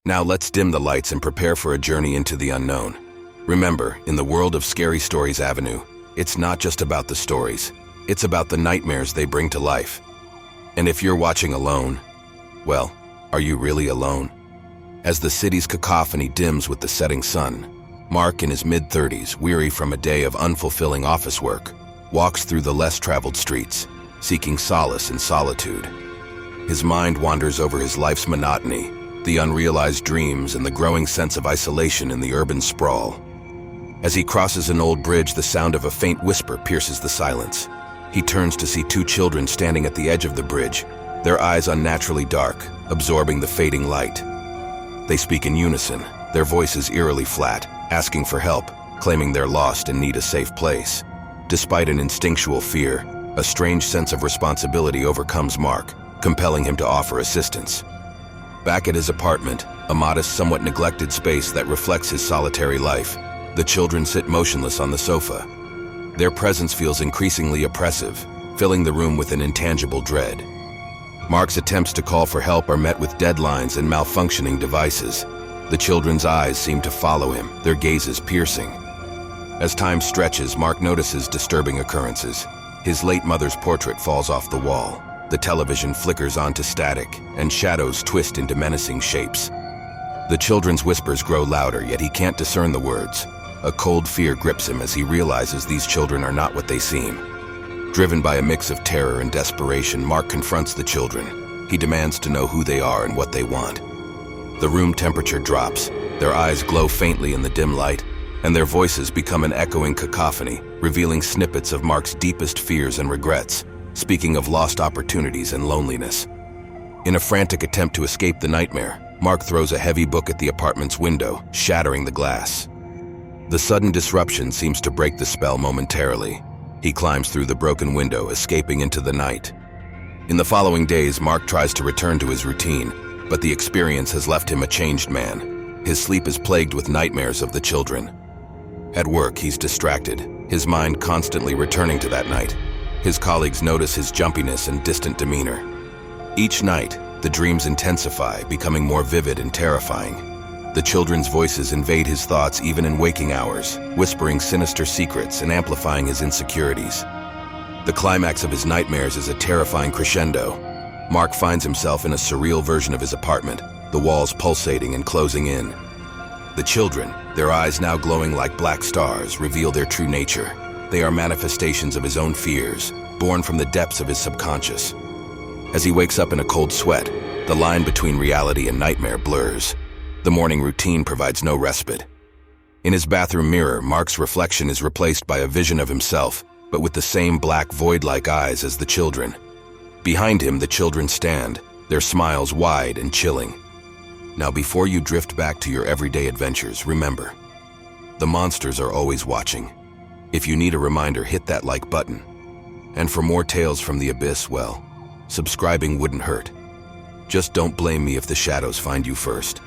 Now let's dim the lights and prepare for a journey into the unknown. Remember, in the world of Scary Stories Avenue, it's not just about the stories, it's about the nightmares they bring to life. And if you're watching alone, well, are you really alone? As the city's cacophony dims with the setting sun, Mark, in his mid-30s, weary from a day of unfulfilling office work, walks through the less-traveled streets, seeking solace in solitude. His mind wanders over his life's monotony, the unrealized dreams, and the growing sense of isolation in the urban sprawl. As he crosses an old bridge, the sound of a faint whisper pierces the silence. He turns to see two children standing at the edge of the bridge, their eyes unnaturally dark, absorbing the fading light. They speak in unison, their voices eerily flat, asking for help, claiming they're lost and need a safe place. Despite an instinctual fear, a strange sense of responsibility overcomes Mark, compelling him to offer assistance. Back at his apartment, a modest, somewhat neglected space that reflects his solitary life, the children sit motionless on the sofa. Their presence feels increasingly oppressive, filling the room with an intangible dread. Mark's attempts to call for help are met with deadlines and malfunctioning devices. The children's eyes seem to follow him, their gazes piercing. As time stretches, Mark notices disturbing occurrences. His late mother's portrait falls off the wall. The television flickers onto static, and shadows twist into menacing shapes. The children's whispers grow louder, yet he can't discern the words. A cold fear grips him as he realizes these children are not what they seem. Driven by a mix of terror and desperation, Mark confronts the children. He demands to know who they are and what they want. The room temperature drops, their eyes glow faintly in the dim light, and their voices become an echoing cacophony, revealing snippets of Mark's deepest fears and regrets, speaking of lost opportunities and loneliness. In a frantic attempt to escape the nightmare, Mark throws a heavy book at the apartment's window, shattering the glass. The sudden disruption seems to break the spell momentarily. He climbs through the broken window, escaping into the night. In the following days, Mark tries to return to his routine, but the experience has left him a changed man. His sleep is plagued with nightmares of the children. At work, he's distracted, his mind constantly returning to that night. His colleagues notice his jumpiness and distant demeanor. Each night, the dreams intensify, becoming more vivid and terrifying. The children's voices invade his thoughts even in waking hours, whispering sinister secrets and amplifying his insecurities. The climax of his nightmares is a terrifying crescendo. Mark finds himself in a surreal version of his apartment, the walls pulsating and closing in. The children, their eyes now glowing like black stars, reveal their true nature. They are manifestations of his own fears, born from the depths of his subconscious. As he wakes up in a cold sweat, the line between reality and nightmare blurs. The morning routine provides no respite. In his bathroom mirror, Mark's reflection is replaced by a vision of himself, but with the same black void-like eyes as the children. Behind him, the children stand, their smiles wide and chilling. Now, before you drift back to your everyday adventures, remember, the monsters are always watching. If you need a reminder, hit that like button. And for more tales from the abyss, well, subscribing wouldn't hurt. Just don't blame me if the shadows find you first.